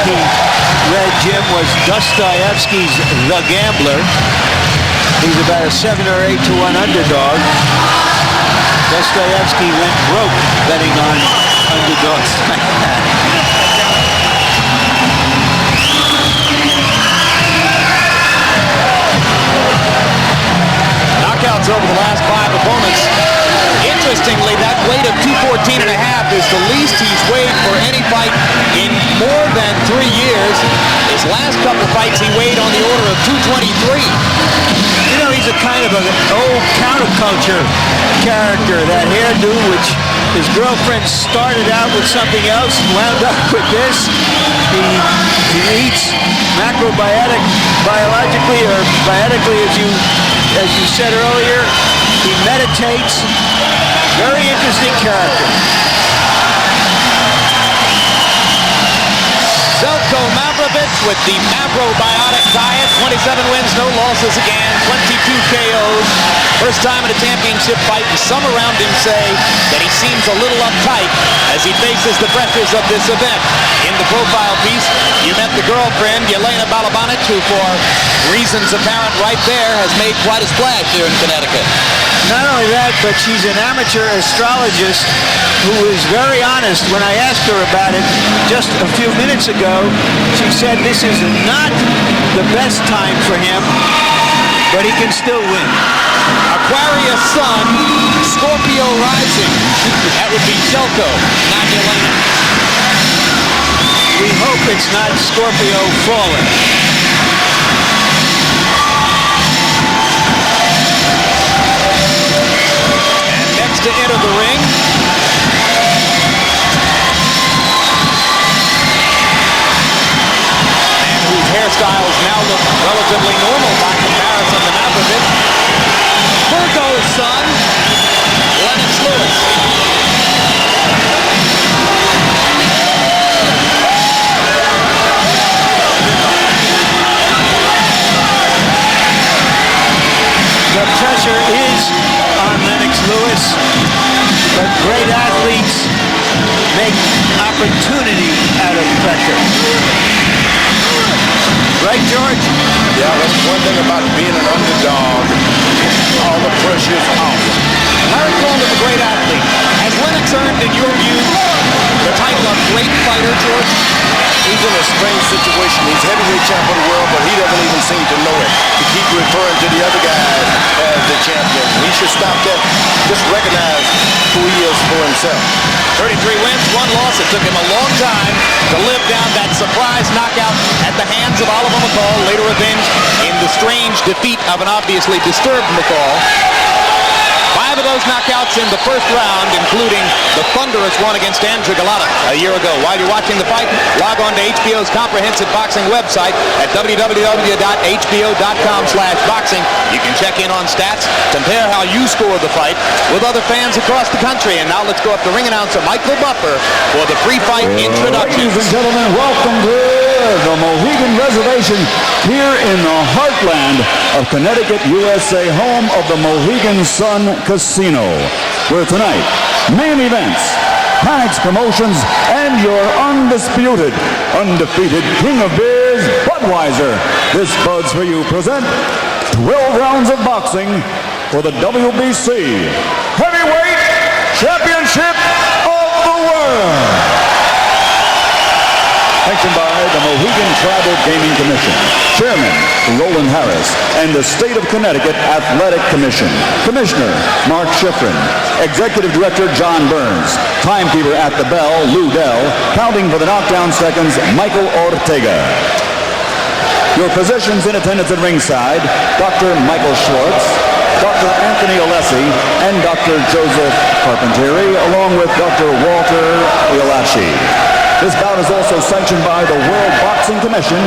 he read, Jim, was Dostoevsky's The Gambler. He's about a 7 or 8 to 1 underdog. Dostoevsky went broke betting on underdogs like that. Knockouts over the last 5 opponents. Interestingly, that weight of 214 and a half is the least he's weighed for any fight in more than 3 years. His last couple fights he weighed on the order of 223. You know, he's a kind of an old counterculture character, that hairdo, which his girlfriend started out with something else and wound up with this. He eats biologically or biotically, as you said earlier. He meditates. Very interesting character. Zeljko Mavrovic with the Mavrobiotic diet. 27 wins, no losses again. 22 KOs. First time in a championship fight, and some around him say that he seems a little uptight as he faces the pressures of this event. In the profile piece, you met the girlfriend, Yelena Balabanic, who for reasons apparent right there has made quite a splash here in Connecticut. Not only that, but she's an amateur astrologist who is very honest. When I asked her about it just a few minutes ago, she said this is not the best time for him, but he can still win. Aquarius Sun, Scorpio rising. That would be Zeljko, not Yelena. We hope it's not Scorpio falling. And next to enter the ring, man whose hairstyles now look relatively normal by comparison to Mavrovic. Virgo's son, Lennox Lewis. The pressure is on Lennox Lewis, but great athletes make opportunity out of pressure. Right, George? Yeah, that's one thing about being an underdog. All the pressure is off. Larry Cole is a great athlete. Has Lennox earned, in your view, the title of great fighter, George? He's in a strange situation. He's heavyweight champ of the world, but he doesn't even seem to know it. To keep referring to the other guys as the champion. He should stop that. Just recognize who he is for himself. 33 wins, 1 loss. It took him a long time to live down that surprise knockout at the hands of Oliver McCall, later avenged in the strange defeat of an obviously disturbed McCall. 5 of those knockouts in the first round, including the thunderous one against Andrew Galata a year ago. While you're watching the fight, log on to HBO's comprehensive boxing website at www.hbo.com/boxing. You can check in on stats, compare how you scored the fight with other fans across the country. And now let's go up to ring announcer Michael Buffer for the pre-fight introduction. Ladies and gentlemen, welcome to the Mohegan Reservation here in the heartland of Connecticut, USA, home of the Mohegan Sun Casino, where tonight, main events, Panics Promotions, and your undisputed, undefeated King of Beers, Budweiser. This Buds for You present 12 rounds of boxing for the WBC Heavyweight Championship of the World. Sanctioned by the Mohegan Tribal Gaming Commission, Chairman Roland Harris, and the State of Connecticut Athletic Commission. Commissioner Mark Schifrin, Executive Director John Burns, Timekeeper at the bell Lou Dell, counting for the knockdown seconds Michael Ortega. Your physicians in attendance at ringside, Dr. Michael Schwartz, Dr. Anthony Alessi, and Dr. Joseph Carpentieri, along with Dr. Walter Ialachi. This bout is also sanctioned by the World Boxing Commission.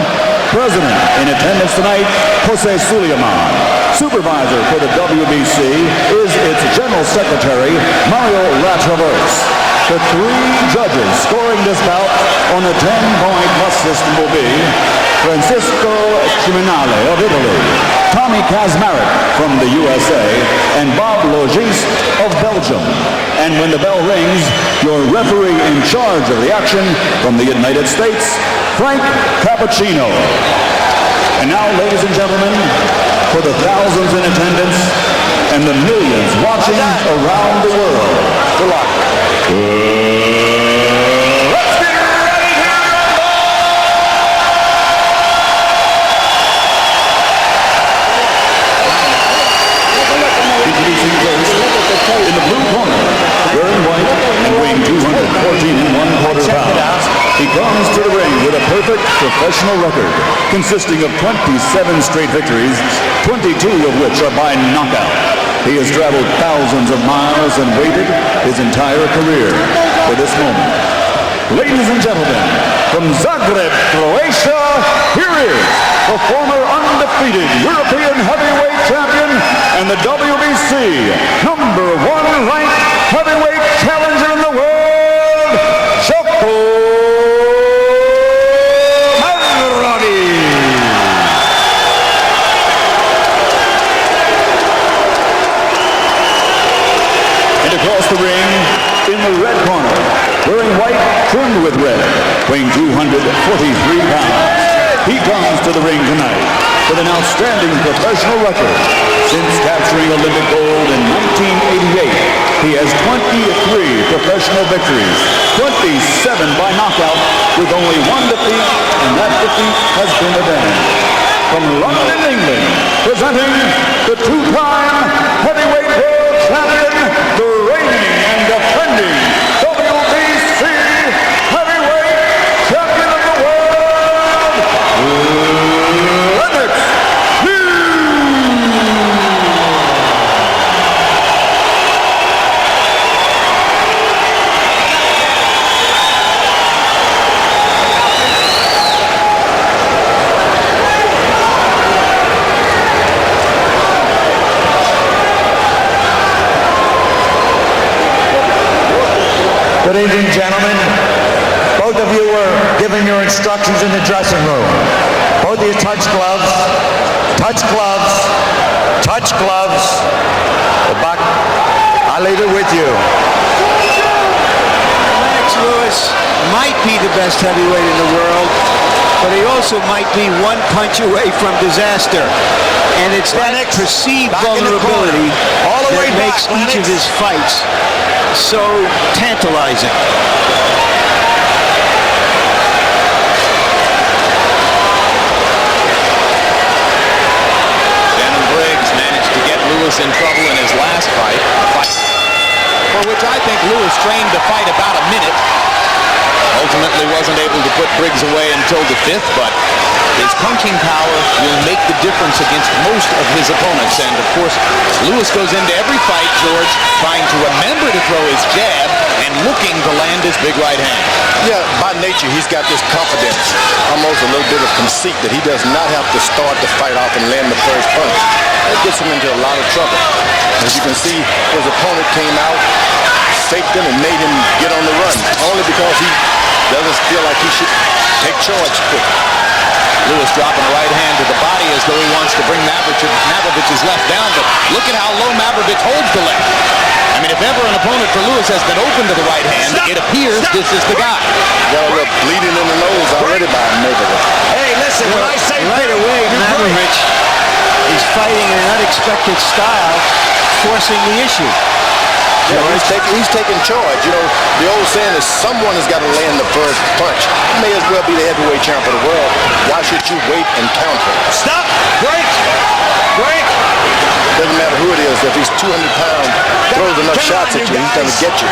President in attendance tonight, Jose Suleiman. Supervisor for the WBC is its General Secretary, Mario Latraverse. The 3 judges scoring this bout on the 10-point plus system will be Francisco Criminale of Italy, Tommy Kazmarek from the USA, and Bob Logis of Belgium. And when the bell rings, your referee in charge of the action from the United States, Frank Cappuccino. And now, ladies and gentlemen, for the thousands in attendance and the millions watching around the world, good luck. Let's get ready to rumble! Introducing first, in the blue corner, wearing white and weighing 214 1/4 pounds. He comes to the ring with a perfect professional record, consisting of 27 straight victories, 22 of which are by knockout. He has traveled thousands of miles and waited his entire career for this moment. Ladies and gentlemen, from Zagreb, Croatia, here is the former undefeated European heavyweight champion and the WBC #1 ranked heavyweight challenger in the world, Zeljko Mavrovic. And across the ring, in the red corner, wearing white trimmed with red, weighing 243 pounds. He comes to the ring tonight with an outstanding professional record. Since capturing Olympic gold in 1988, he has 23 professional victories, 27 by knockout, with only one defeat, and that defeat has been avenged. From London, England, presenting the two-time heavyweight world champion, the reigning and defending WBC heavyweight champion of the world, Lennox. Good evening, gentlemen. Both of you were given your instructions in the dressing room. Both of you touch gloves, touch gloves, touch gloves. The buck, I leave it with you. Lennox Lewis might be the best heavyweight in the world, but he also might be one punch away from disaster. And it's that perceived vulnerability that makes each of his fights so tantalizing. Shannon Briggs managed to get Lewis in trouble in his last fight, for which I think Lewis trained to fight about a minute. Ultimately wasn't able to put Briggs away until the 5th, but his punching power will make the difference against most of his opponents. And of course, Lewis goes into every fight, George, trying to remember to throw his jab and looking to land his big right hand. Yeah, by nature, he's got this confidence, almost a little bit of conceit that he does not have to start the fight off and land the first punch. That gets him into a lot of trouble. As you can see, his opponent came out, faked him, and made him get on the run, only because he doesn't feel like he should take charge quick. Lewis dropping a right hand to the body as though he wants to bring Mavrovic's left down, but look at how low Mavrovic holds the left. I mean, if ever an opponent for Lewis has been open to the right hand, it appears this is the guy. Got a little bleeding in the nose already by Mavrovic. Hey, listen, when I say Right away, Mavrovic is fighting in an unexpected style, forcing the issue. Yeah, he's taking charge. You know, the old saying is someone has got to land the first punch. He may as well be the heavyweight champ of the world. Why should you wait and counter? stop, break, break. Doesn't matter who it is. If he's 200 pounds, throws enough shots at you, he's going to get you.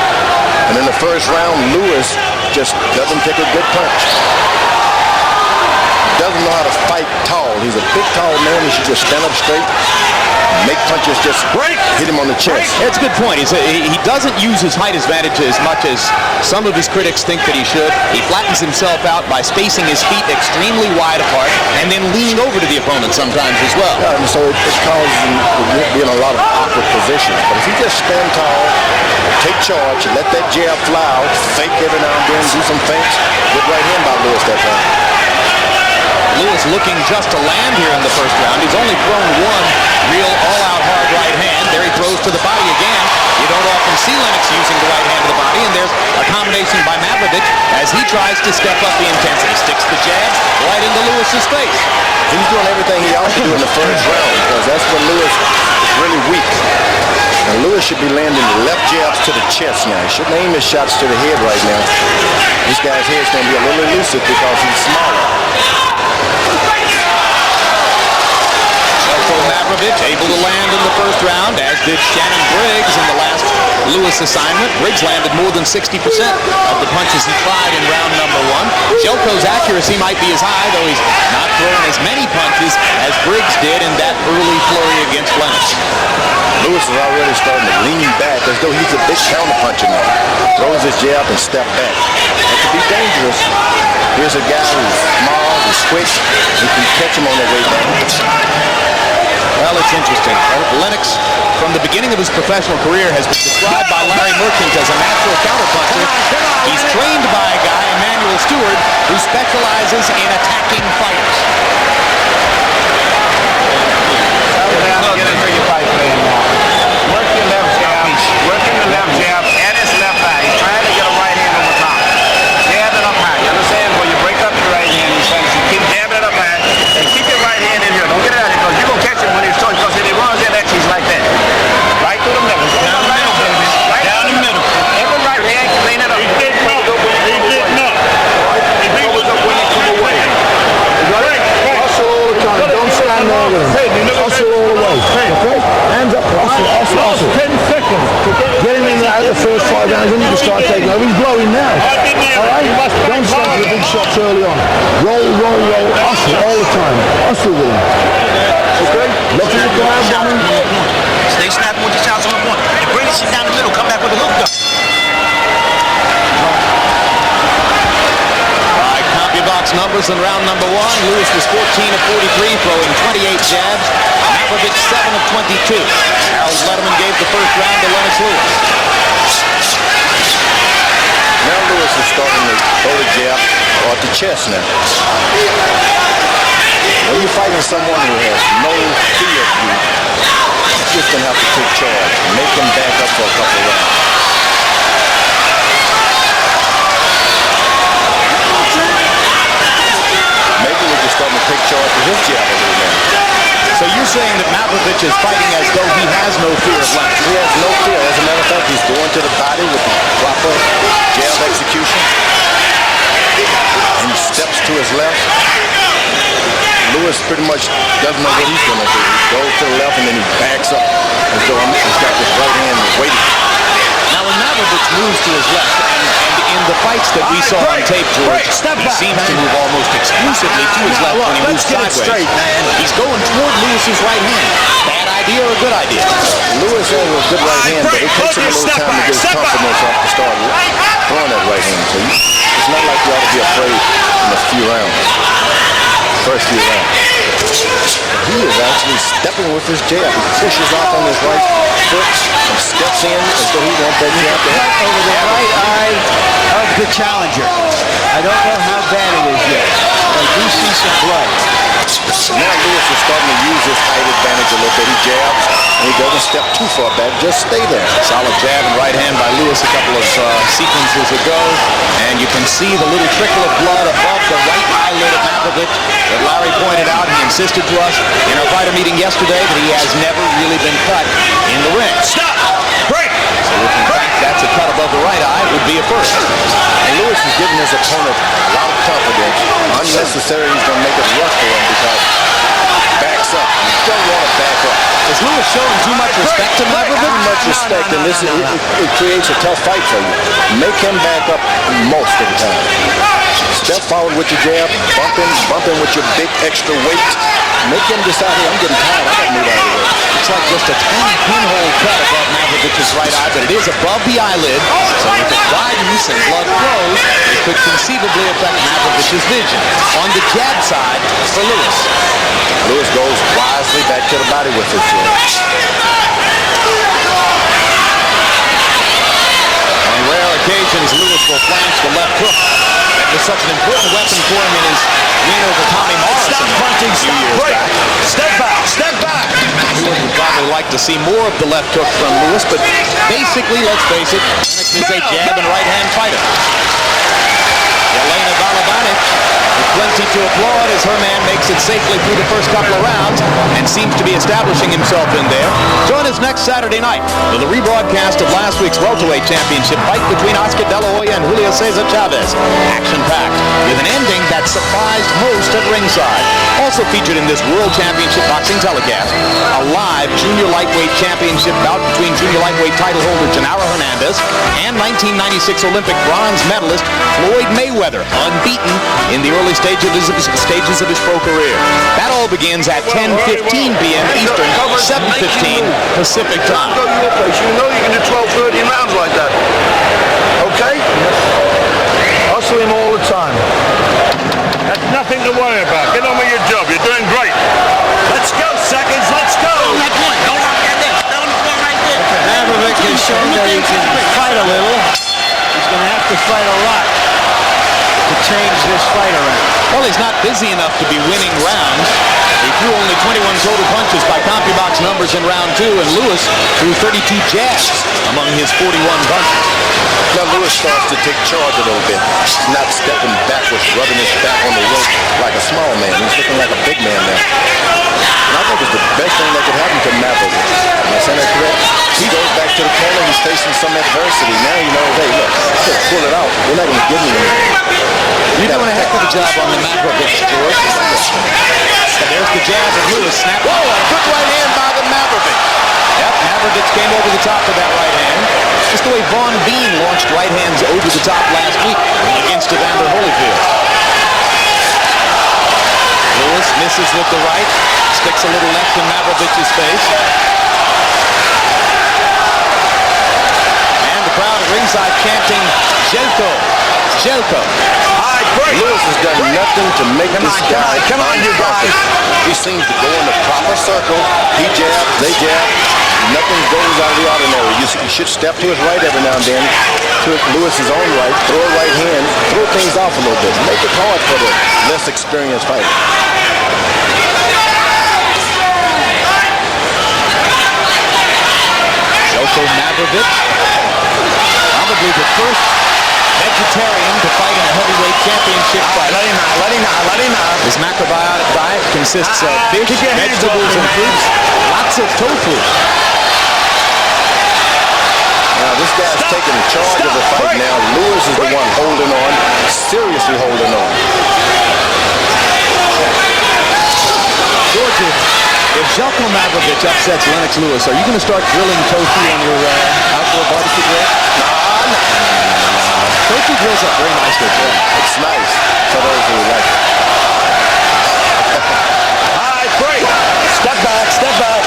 And in the first round, Lewis just doesn't take a good punch. Doesn't know how to fight tall. He's a big, tall man. He should just stand up straight, make punches, just hit him on the chest. That's a good point. He doesn't use his height advantage as much as some of his critics think that he should. He flattens himself out by spacing his feet extremely wide apart and then leaning over to the opponent sometimes as well. Yeah, and so it causes him to be in a lot of awkward positions. But if he just stand tall, take charge, let that jab fly out, fake every now and then, do some feints, good right hand by Lewis that time. Lewis looking just to land here in the first round. He's only thrown one real all-out hard right hand. There he throws to the body again. You don't often see Lennox using the right hand to the body, and there's a combination by Mavrovic as he tries to step up the intensity. Sticks the jab right into Lewis's face. He's doing everything he ought to do in the first round because that's when Lewis is really weak. And Lewis should be landing left jabs to the chest now. He shouldn't aim his shots to the head right now. This guy's head's going to be a little elusive because he's smaller. Zeljko Mavrovic able to land in the first round, as did Shannon Briggs in the last Lewis assignment. Briggs landed more than 60% of the punches he tried in round number one. Zeljko's accuracy might be as high, though he's not throwing as many punches as Briggs did in that early flurry against Lennox. Lewis is already starting to lean back as though he's a big counter-puncher now. Throws his jab and step back. That could be dangerous. Here's a guy who's small, who's quick. You can catch him on the way down. Well, it's interesting. Lennox, from the beginning of his professional career, has been described by Larry Merchant as a natural counterpuncher. He's trained by a guy, Emmanuel Stewart, who specializes in attacking fighters. Working the left jab and his left eye. He's trying to get a right hand over top. Jabbing up high. You understand? When you break up your right hand, he's trying to keep jabbing it up high and keep your right hand in here. Don't get it out of here because you're going to catch him when he's throwing. Because if he runs in that, he's like that. Right through the middle. Down the middle, baby. Right down the middle. Every right hand can clean it up. He didn't know. He didn't know. He goes up when he come away. Hustle all the time. Don't stand there with him. Hustle all the way. Okay? Hands up. Hustle. 10 seconds. Get him in there at the first 5 rounds, then you can start taking over. He's blowing now. All right? Don't stand for the big shots early on. Roll. Hustle all the time. Hustle with him. Okay? Look at the ground, Johnny. Stay snapping with your shots on the point. You bring the shit down the middle. Come back with the hook gun. Box numbers in round number one. Lewis was 14 of 43, throwing 28 jabs. Mavrovic 7 of 22. Harold Letterman gave the first round to Lennox Lewis. Now Lewis is starting to throw the jab off the chest now. When you're fighting someone who has no fear of you, you're just going to have to take charge. Make him back up for a couple rounds. Starting to take charge of his jab a little bit. So you're saying that Mavrovic is fighting as though he has no fear of Lennox? He has no fear. As a matter of fact, he's going to the body with the proper jab execution. And he steps to his left. Lewis pretty much doesn't know what he's going to do. He goes to the left and then he backs up as though he's got his right hand waiting. Now when Mavrovic moves to his left, and in the fights that we saw on tape, George, he seems to move almost exclusively to his left when he moves sideways. He's going toward Lewis's right hand. Bad idea or a good idea? Lewis has a good right hand, but it takes him a little time to get his confidence up to start throwing that right hand. So it's not like you ought to be afraid in the first few rounds. He is actually stepping with his jab. He pushes off on his right foot and steps in as though he wants that jab to hit. Over the right eye of the challenger. I don't know how bad it is yet. I do see some blood. Now Lewis is starting to use his height advantage a little bit. He jabs and he doesn't step too far back. Just stay there. Solid jab and right hand by Lewis a couple of sequences ago. And you can see the little trickle of blood above the right eyelid of Mavrovic that Larry pointed out. He insisted to us in our fighter meeting yesterday that he has never really been cut in the ring. Stop! Break! So if in fact that's a cut above the right eye, it would be a first. And Lewis is giving his opponent a lot of confidence. Unnecessary, he's going to make it rough for him because he backs up. You don't want to back up. Is Lewis showing too much respect to Mavrovic? Too much respect, and this it creates a tough fight for you. Make him back up most of the time. Step forward with your jab, bump in with your big extra weight. Make him decide, hey, I'm getting tired, I got to move out of the way. It's like just a tiny pinhole cut above Mavrovic's right eye, but it is above the eyelid, so if it widens and blood flows, it could conceivably affect Mavrovic's vision. On the jab side for Lewis. Lewis goes wisely back to the body with his jab. On rare occasions, Lewis will flanch the left hook. That was such an important weapon for him in his win over Tommy Morrison. few years back. Step back, step back. Lewis would probably like to see more of the left hook from Lewis, but basically, let's face it, Lennox is a jab and right-hand fighter. Jelena Balabanic with plenty to applaud as her man makes it safely through the first couple of rounds and seems to be establishing himself in there. Join us next Saturday night for the rebroadcast of last week's welterweight championship fight between Oscar De La Hoya and Julio Cesar Chavez. Action-packed with an ending that surprised most at ringside. Also featured in this World Championship boxing telecast, a live junior lightweight championship bout between junior lightweight title holder Genaro Hernandez and 1996 Olympic bronze medalist Floyd Mayweather, unbeaten in the early stages of his pro career. That all begins at 10:15 p.m. Eastern, 7:15 Pacific time. You know you can do 12, 13 rounds like that. Okay? Hustle him all the time. That's nothing to worry about. Get on with your job. You're doing great. Let's go, seconds. Let's go. Mavrovic has shown that he can fight a little. He's going to have to fight a lot to change this fight around. Well, he's not busy enough to be winning rounds. He threw only 21 total punches by CompuBox numbers in round 2, and Lewis threw 32 jabs among his 41 punches. Now Lewis starts to take charge a little bit. He's not stepping backwards, rubbing his back on the rope like a small man. He's looking like a big man now. And I think it's the best thing that could happen to Mavrovic. Am I saying that correct? He goes back to the corner. He's facing some adversity. Now you know, hey, look, pull it out. We're not going to give him anything. You're doing a heck of a job on the Mavrovic, George. And there's the jab of Lewis. Snap. Whoa, a good right hand by the Mavrovic. Yep, Mavrovic came over the top of that right hand. Just the way Vaughn Bean launched right hands over the top last week against Evander Holyfield. Lewis misses with the right. Sticks a little left in Mavrovic's face. And the crowd at ringside chanting, Zeljko, Zeljko. Lewis has done nothing to make this guy. Come on, you guys. He seems to go in the proper circle. He jabs, they jab. Nothing goes out of the ordinary. You should step to his right every now and then. To Lewis's own right. Throw a right hand. Throw things off a little bit. Make it hard for the less experienced fighter. Zeljko Mavrovic, probably the first vegetarian to fight in a heavyweight championship fight. Let him out. His macrobiotic diet consists of fish, vegetables, and fruits. Lots of tofu. Now this guy's taking charge of the fight now. Lewis is the one holding on, seriously holding on. George, if Zeljko Mavrovic upsets Lennox Lewis, are you going to start grilling tofu on your outdoor barbecue grill? Tofu grills up very nicely. It's nice for those who like it. All right, break. Step back, step back.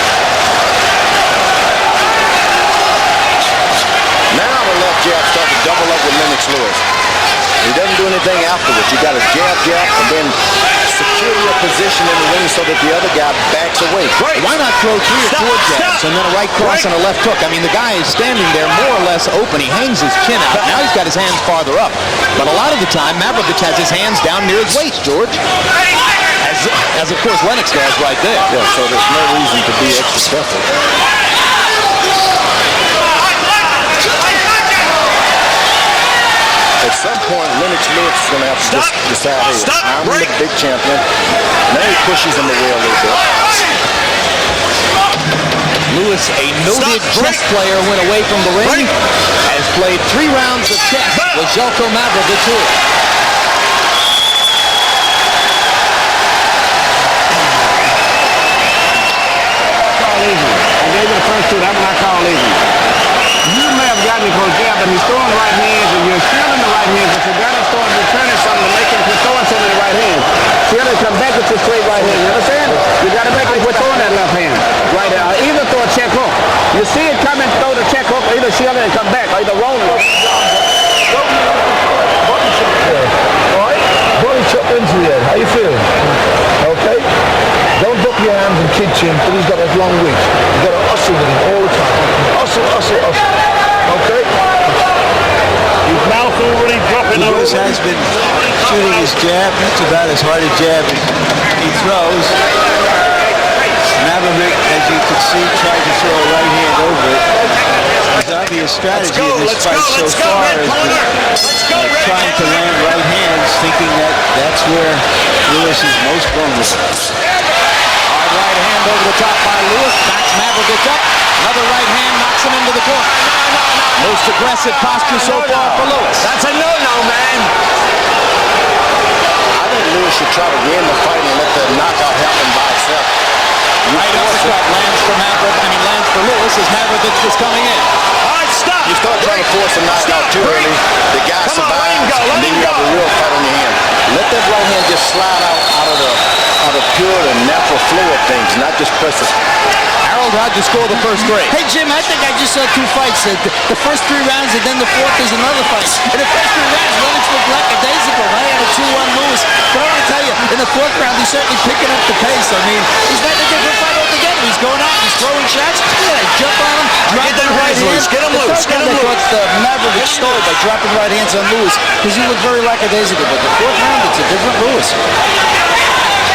Now the left jab starts to double up with Lennox Lewis. He doesn't do anything afterwards. You got to jab, and then secure your position in the ring so that the other guy backs away. Great. Why not throw 3 or 4 jabs and then a right cross and a left hook? I mean, the guy is standing there more or less open. He hangs his chin out. Now he's got his hands farther up. But a lot of the time, Mavrovic has his hands down near his waist, George. As of course Lennox does right there. Yeah, so there's no reason to be extra careful. At some point, Lennox Lewis is going to have to decide, hey, I'm the big champion. Now he pushes him away a little bit. Lewis, a noted chess player, went away from the ring. Has played 3 rounds of chess with Zeljko Mavrovic too. Call easy. I gave you the first 2. That one I call easy. You may have gotten me for a jab, but he's throwing right hands, and you're feeling the right hands, but you got to start returning something to make him quit throwing some of the right hands. Feel him come back with your straight right hand. You understand? You got to make him quit throwing that left hand. Right there. Either throw a check hook. You see it come and throw the check hook, or either shield it and come back, or either roll it. Body chop into the head. How you feeling? Okay? Don't drop your hands and kick him until he's got that long reach. You've got to hustle with him all the time. Hustle. Okay? His mouth already dropping. Lewis Lewis has been shooting his jab. That's about as hard a jab as he throws. Mavrovic, as you can see, tried to throw a right hand over it. His obvious strategy in this fight so far has been trying to land right hands, thinking that that's where Lewis is most vulnerable. Hard right hand over the top by Lewis. Backs Mavrovic up. Another right hand knocks him into the corner. Most aggressive posture so far for Lewis. That's a no-no, man. I think Lewis should try to win the fight and let the knockout happen by itself. Right uppercut lands for lands for Lewis as Mavrovic was coming in. All right, stop. You start trying to force a knockout too early, the guy survives, and then you have a real fight on your hand. Let that right hand just slide out of pure and natural flow of things, not just press it. Harold, how'd you score the first three? Hey, Jim, I think I just saw two fights. The first 3 rounds and then the fourth is another fight. In the first 3 rounds, Lennox looked lackadaisical. I had a 2-1 Lewis. But I want to tell you, in the fourth round, he's certainly picking up the pace. I mean, he's not a different fight altogether. He's going out, he's throwing shots. Yeah, jump on him, drop the right hands. Get him loose, get him loose. The Mavrovic stole by dropping right hands on Lewis because he looked very lackadaisical. But the fourth round, it's a different Lewis.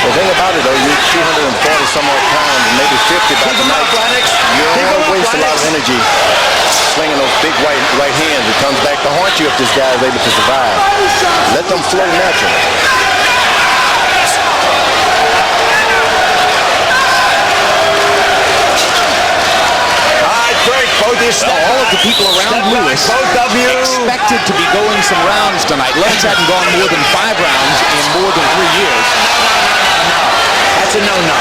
The thing about it, though, you're 240 some odd pounds, maybe 50 by the night. You're going to waste a lot of energy slinging those big right hands. It comes back to haunt you if this guy is able to survive. Let them flow naturally. All of the people around Lewis expected to be going some rounds tonight. Lennox hadn't gone more than 5 rounds in more than 3 years. That's a no-no.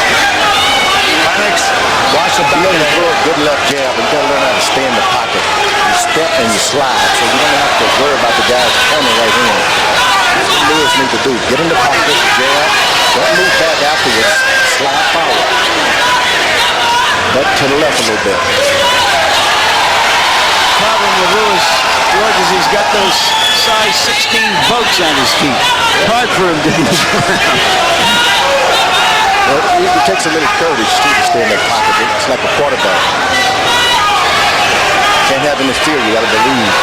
Lennox, watch the back. You throw a good left jab, but you got to learn how to stay in the pocket. You step and you slide, so you don't have to worry about the guy's corner right hand. That's what Lewis needs to do. Get in the pocket, jab, don't move back afterwards, slide forward. But to the left a little bit. Problem with Lewis, George, is he's got those size 16 boats on his feet. Hard for him to move around. Well, it takes a little courage too to stay in that pocket. It's like a quarterback. Can't have any fear. You got to believe.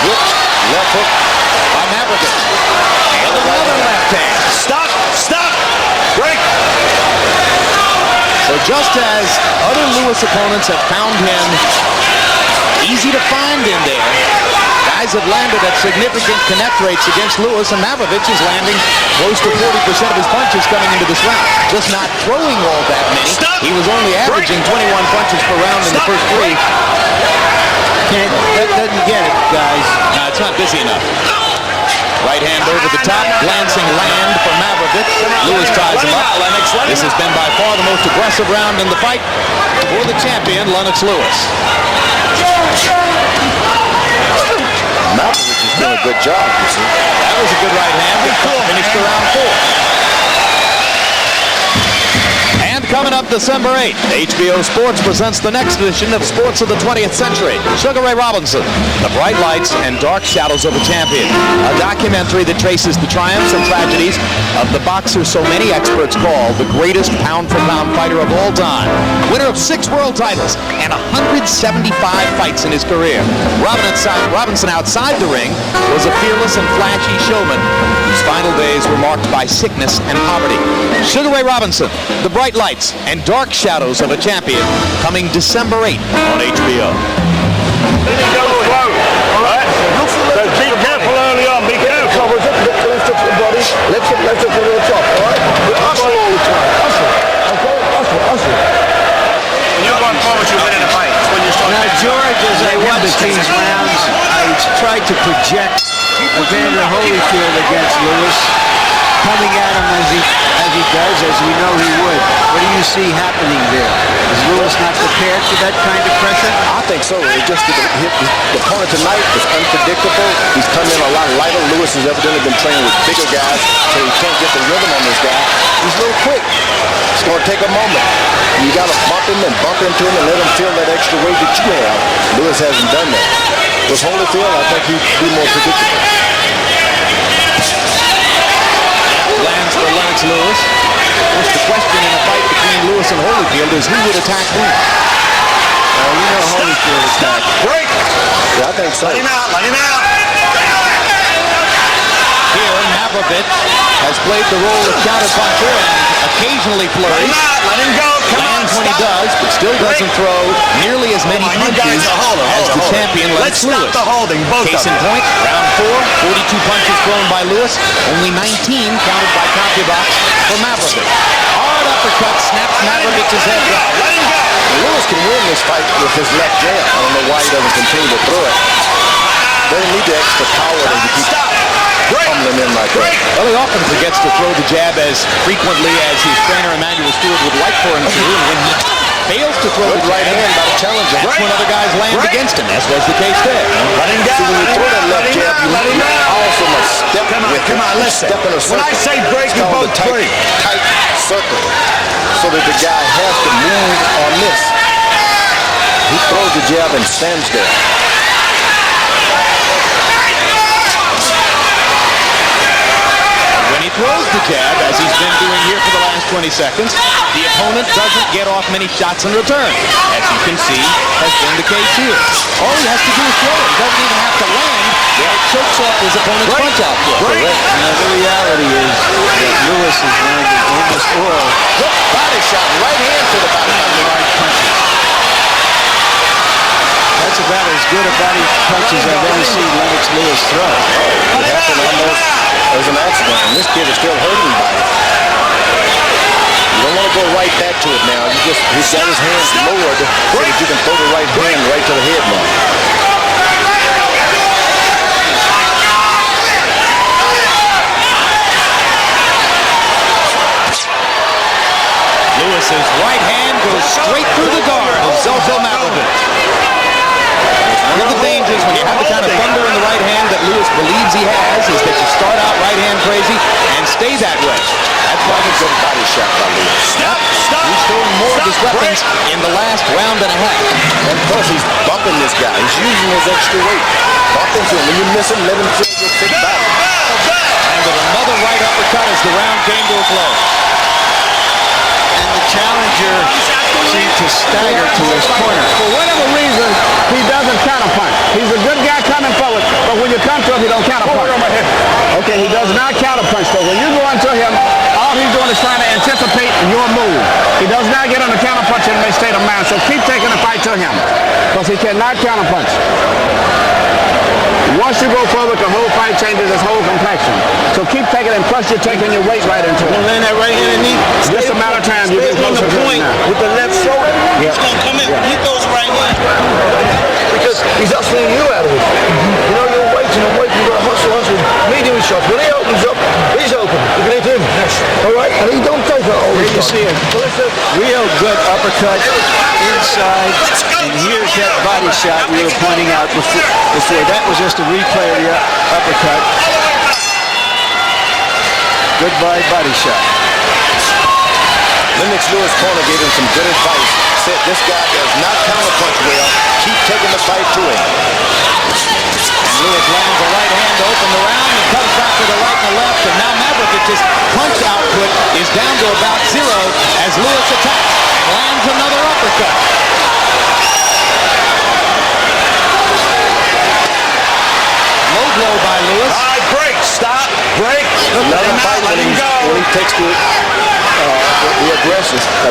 Whipped, left hook By Mavrovic. And another left hand. Stop, break. So just as other Lewis opponents have found him easy to find in there, guys have landed at significant connect rates against Lewis, and Mavrovic is landing close to 40% of his punches coming into this round. Just not throwing all that many. He was only averaging 21 punches per round in the first 3. That doesn't get it, guys. No, it's not busy enough. Right hand over the top, glancing land for Mavrovic. Lewis ties him up. This has been by far the most aggressive round in the fight for the champion, Lennox Lewis. Mavrovic is doing a good job, you see. That was a good right hand. Finished the round 4. And coming up December 8th, HBO Sports presents the next edition of Sports of the 20th Century. Sugar Ray Robinson, The Bright Lights and Dark Shadows of a Champion. A documentary that traces the triumphs and tragedies of the boxer so many experts call the greatest pound-for-pound fighter of all time. Winner of 6 world titles and 175 fights in his career. Robinson outside the ring was a fearless and flashy showman whose final days were marked by sickness and poverty. Sugar Ray Robinson, The Bright Lights and Dark Shadows of a Champion, coming December 8th on HBO. Be careful early on, be careful. Lift up the body, lift up to the top, all right? Hustle all the time, hustle. Okay, hustle. When you're going forward, you win in a fight. It's when you start. Now, George, as I watched these rounds, I tried to project Evander Holyfield against Lewis, coming at him as he does, as we know he would. What do you see happening there? Is Lewis not prepared for that kind of pressure? I think so. It just the opponent tonight is unpredictable. He's come in a lot lighter. Lewis has evidently been training with bigger guys, so he can't get the rhythm on this guy. He's a little quick. It's going to take a moment. You got to bump him and bump into him and let him feel that extra weight that you have. Lewis hasn't done that. With Holyfield, I think he'd be more predictable. Lands for Lennox Lewis. Of course, the question in a fight between Lewis and Holyfield is who would attack who. You know Holyfield attack. Break. Yeah, I think so. Let him out. Mavrovic has played the role of counterpuncher and occasionally flurries. Let him go. Lands when he does, but still doesn't throw nearly as many punches as the champion Lennox Lewis. Let's stop the holding, both Case of in them. point, round 4, 42 punches thrown by Lewis, only 19 counted by Kopiebox for Mavrovic. Hard uppercut snaps Mavrovic's head down. Let him go. Lewis can win this fight with his left jab. I don't know why he doesn't continue to throw it. Doesn't need the extra power to keep fumbling in like that. Well, he often forgets to throw the jab as frequently as his trainer Emmanuel Stewart would like for him to, and when he fails to throw the Good right jab, hand by the challenger. that's when other guys land against him, as was the case there. Let him go. See, when you throw that left jab, you also must step Come with on, it. listen. Step in a circle. When I say break, It's you called both the break. tight circle, so that the guy has to move on this. He throws the jab and stands there. When he throws the jab, as he's been doing here for the last 20 seconds, the opponent doesn't get off many shots in return, as you can see has been the case here. All he has to do is throw it. He doesn't even have to land. It chokes off his opponent's punch out. The reality is that Lewis has landed almost all Body shot, right hand to the body. right punches. That's about as good a body punch as I've ever seen Lennox Lewis throw. It happened almost as an accident, and this kid is still hurting by it. You don't want to go right back to it now. He's got his hands lowered so that you can throw the right hand right to the head now. Lewis's right hand goes straight through the guard of Zeljko Mavrovic. One of the dangers when you have the kind of thunder in the right hand that Lewis believes he has is that you start out right hand crazy and stay that way. That's why Good body shot by Lewis. he's throwing more of his weapons in the last round and a half. And plus, he's bumping this guy. He's using his extra weight. Bump into him. When you miss him, let him feel your thick body. Landed another right uppercut as the round came to a close. And the challenger seemed to stagger to his corner. For whatever reason, he doesn't counterpunch. He's a good guy coming forward, but when you come to him, he don't counterpunch. Okay, he does not counterpunch. So when you go into him, all he's doing is trying to anticipate your move. He does not get on the counterpunch in a state of mind. So keep taking the fight to him, because he cannot counterpunch. Once you go forward, the whole fight changes its whole complexion. So keep taking it, and plus you're taking your weight right into it. Well, then that right hand knee. Just a matter of time, you get closer to it now. With the left shoulder, he's going to come in. He throws right hand. Because he's hustling you out of it. You know, you're waiting and waiting. You've got to hustle. Medium shots. When he opens up, he's open. Look at him. All right? And he don't take that always. Here you see a real good uppercut inside. And here's that body shot we were pointing out before. That was just a replay of the uppercut. Goodbye body shot. Lennox Lewis' corner gave him some good advice. Said this guy does not counterpunch well. Keep taking the fight to him. And Lewis lands a right hand to open the round and comes back to the right and the left. And now Mavrovic's punch output is down to about 0 as Lewis attacks and lands another uppercut. Low blow by Lewis. All right, break. Stop. Break. Another fight when he takes the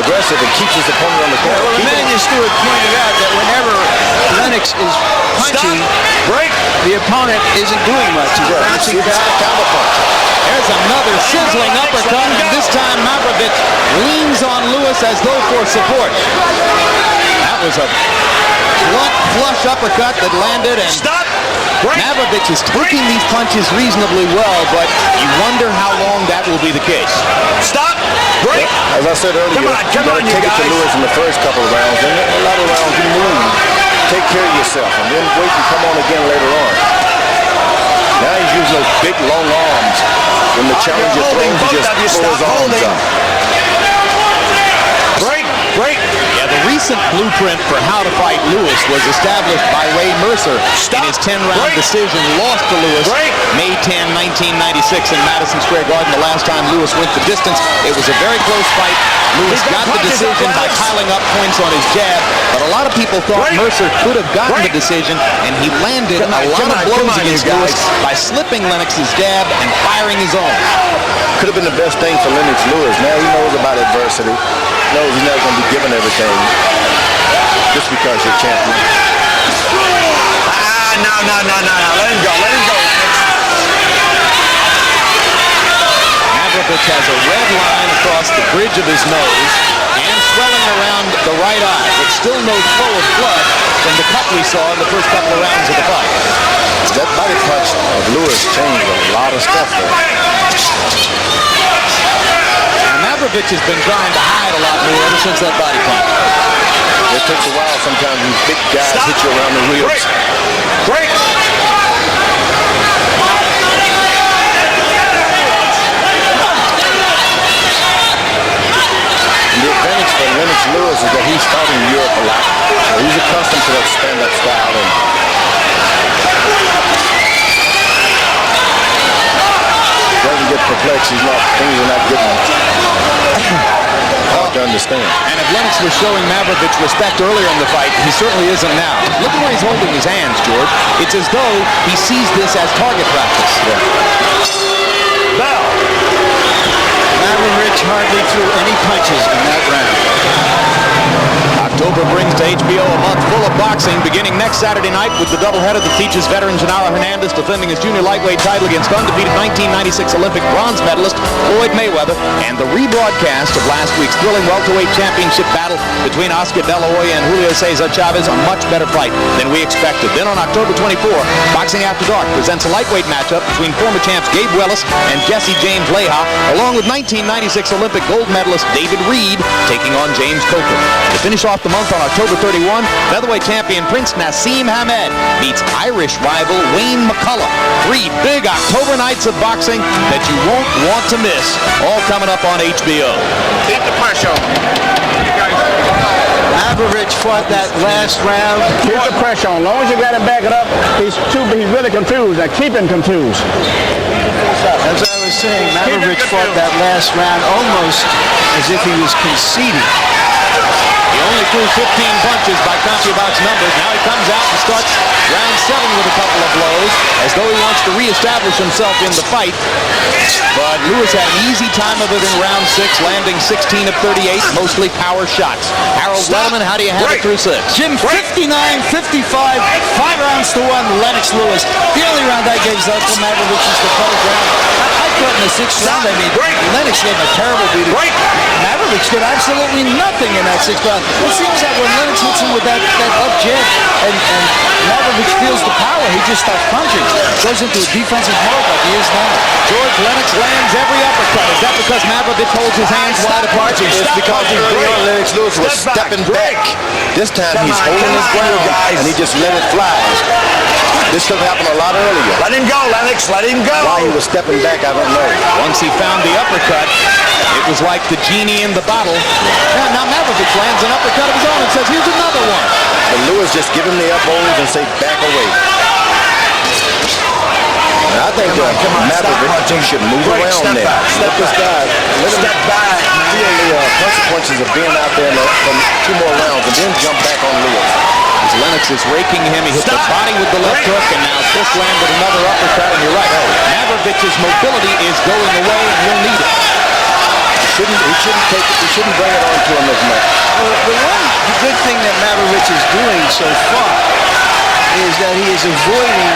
aggressive and keeps his opponent on the corner. Well, Emmanuel Stewart pointed out that whenever Lennox is punching, the opponent isn't doing much. He's bouncing back. There's another sizzling uppercut, and this time Mavrovic leans on Lewis as though for support. That was a blunt flush uppercut that landed, and Mavrovic is taking these punches reasonably well, but you wonder how long that will be the case. Break. As I said earlier, you got to take it to Lewis in the first couple of rounds. And a lot of rounds you move. Take care of yourself, and then wait and come on again later on. Now he's using those big, long arms. When the challenger throws, he just throws his arms up. Break. Yeah, the recent blueprint for how to fight Lewis was established by Ray Mercer in his 10-round decision loss to Lewis May 10, 1996 in Madison Square Garden. The last time Lewis went the distance, it was a very close fight. Lewis got the decision by piling up points on his jab, but a lot of people thought Mercer could have gotten the decision, and he landed a lot of blows against Lewis by slipping Lennox's jab and firing his own. Could have been the best thing for Lennox Lewis. Now he knows about adversity. Knows he's never going to be given everything just because you're champion. No. Let him go. Mavrovic has a red line across the bridge of his nose and swelling around the right eye, but still no flow of blood from the cut we saw in the first couple of rounds of the fight. That body punch of Lewis changed a lot of stuff there. Mavrovic has been trying to hide a lot more ever since that body punch. It takes a while sometimes these big guys hit you around the ribs. Break! And the advantage for Lennox Lewis is that he's fought in Europe a lot. So he's accustomed to that stand-up style. And doesn't get perplexed. Things are not getting hard to understand. And if Lennox was showing Mavrovic respect earlier in the fight, he certainly isn't now. Look at where he's holding his hands, George. It's as though he sees this as target practice. Bell. Mavrovic hardly threw any punches in that round. October brings to HBO a month full of boxing, beginning next Saturday night with the doubleheader that features veteran Genaro Hernandez defending his junior lightweight title against undefeated 1996 Olympic bronze medalist Floyd Mayweather, and the rebroadcast of last week's thrilling welterweight championship battle between Oscar De La Hoya and Julio Cesar Chavez, a much better fight than we expected. Then on October 24, Boxing After Dark presents a lightweight matchup between former champs Gabe Willis and Jesse James Leija, along with 1996 Olympic gold medalist David Reed taking on James Coker. To finish off the month on October 31, featherweight champion Prince Nassim Hamed meets Irish rival Wayne McCullough. 3 big October nights of boxing that you won't want to miss, all coming up on HBO. Keep the pressure on. Mavrovic fought that last round. Keep the pressure on. As long as you got to back it up, he's really confused. Now keep him confused. As I was saying, Mavrovic fought that last round almost as if he was conceding. He only threw 15 punches by CompuBox numbers. Now he comes out and starts round 7 with a couple of blows, as though he wants to reestablish himself in the fight. But Lewis had an easy time of it in round 6, landing 16 of 38, mostly power shots. Harold Letterman, how do you have it through 6? Jim, 59-55, 5 rounds to 1, Lennox Lewis. The only round I gave Zeljko Mavrovic is the 12th round. I thought in the 6th round, Lennox gave him a terrible beating. Mavrovic did absolutely nothing in that 6th round. It seems that when Lennox hits him with that up jab and Mavrovic feels the power, he just starts punching. Goes into a defensive mode like he is now. George, Lennox lands every uppercut. Is that because Mavrovic holds his hands wide apart? It's because Lennox Lewis was stepping back. This time he's holding his ground, and he just let it fly. This could have happened a lot earlier. Let him go, Lennox. Let him go. Why he was stepping back, I don't know. Once he found the uppercut, it was like the genie in the bottle. Now Mavrovic lands an uppercut of his own and says, here's another one. But Lewis just give him the elbows and say, back away. And I think Mavrovic should move around there. Let this guy, let him feel the consequences of being out there for 2 more rounds and then jump back on Lewis. As Lennox is raking him, he hit the body with the left hook, and now Chris landed another uppercut, and you're right. Mavrovic's mobility is going away, and he'll need it. He shouldn't bring it on to him as much. Well, the good thing that Mavrovic is doing so far is that he is avoiding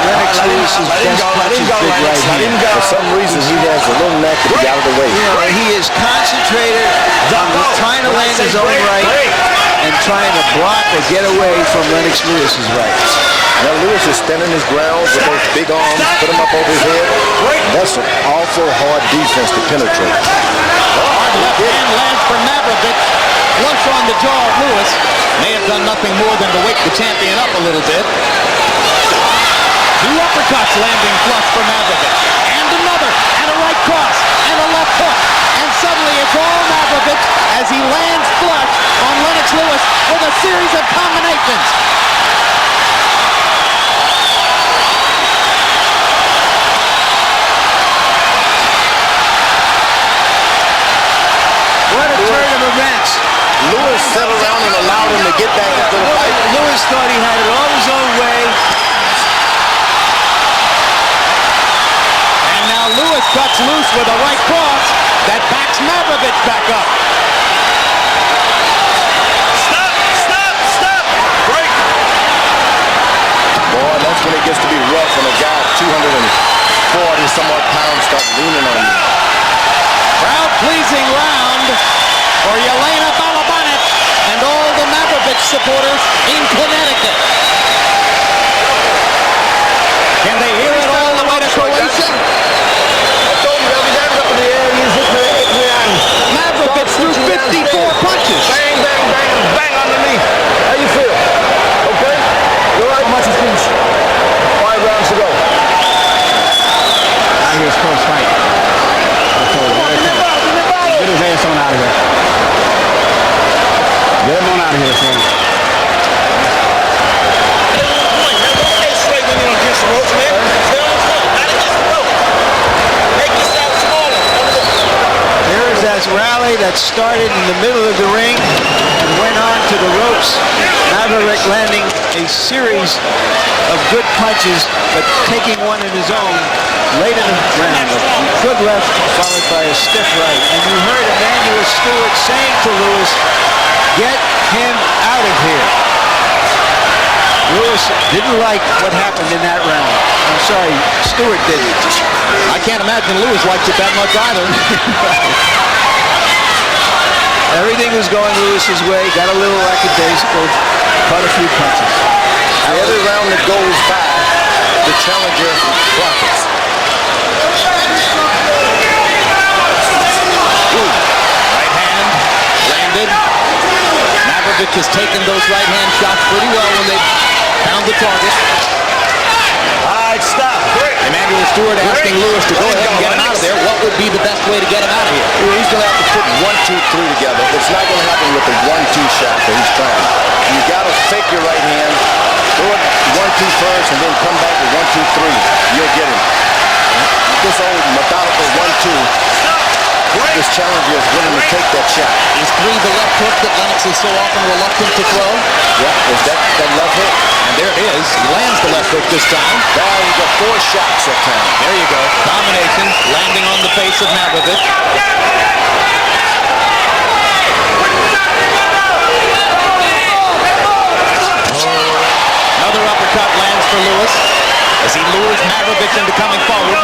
Lennox Lewis's best punches, big right hand. For some reason, he has a little knack to be out of the way. You know, he is concentrated on trying to land his own right and trying to block or get away from Lennox Lewis's right. Now Lewis is standing his ground with those big arms, put him up over his head. That's an awful hard defense to penetrate. Hard left hand lands for Mavrovic. Flush on the jaw of Lewis. May have done nothing more than to wake the champion up a little bit. 2 uppercuts landing flush for Mavrovic. And another, and a right cross, and a left hook. And suddenly it's all Mavrovic as he lands flush on Lennox Lewis. allowed him to get back into the fight. Lewis thought he had it all his own way. And now Lewis cuts loose with a right cross that backs Mavrovic back up. Stop! Break! Boy, that's when it gets to be rough when a guy 240 somewhat pounds starts leaning on you. Crowd-pleasing round for Yelena Balabanet and all the Mavrovic supporters in Connecticut. Can they hear it all the way to Croatia? I told you that was hands up in the air. He's hitting the hand. Mavrovic threw 54 punches. Bang, bang, bang, bang underneath. How you feel? Okay? You all right? How much is finished? 5 rounds to go. I hear it's close fight. Get his ass on out of here. Get him on out of here, son. Stay straight when you're against the ropes, man. Stay on the floor. Not against the rope. Make yourself smaller. There is that rally that started in the middle of the ring and went on to the ropes. Mavrovic landing a series of good punches, but taking one in his own late in the round. A good left followed by a stiff right. And you heard Emanuel Stewart saying to Lewis, get him out of here. Lewis didn't like what happened in that round. I'm sorry, Stewart didn't. I can't imagine Lewis liked it that much either. Everything was going Lewis's way, got a little lackadaisical, caught a few punches. Every round that goes by, the challenger profits. Right hand landed. Mavrovic has taken those right hand shots pretty well when they found the target. All right, stop. Emanuel Stewart asking Lewis to go ahead and get him out of there. What would be the best way to get him out of here? He's going to have to put 1, 2, 3 together. It's not going to happen with the 1-2 shot that he's trying. You got to fake your right hand, throw it 1-2 first, and then come back with 1, 2, 3. You'll get him. This old methodical 1-2. This challenger is willing to take that shot. Is 3 the left hook that Lennox is so often reluctant to throw? Yeah, is that left hook? And there it is. He lands the left hook this time. Now you got 4 shots that time. There you go. Combination landing on the face of Mavrovic. Another uppercut lands for Lewis as he lures Mavrovic into coming forward.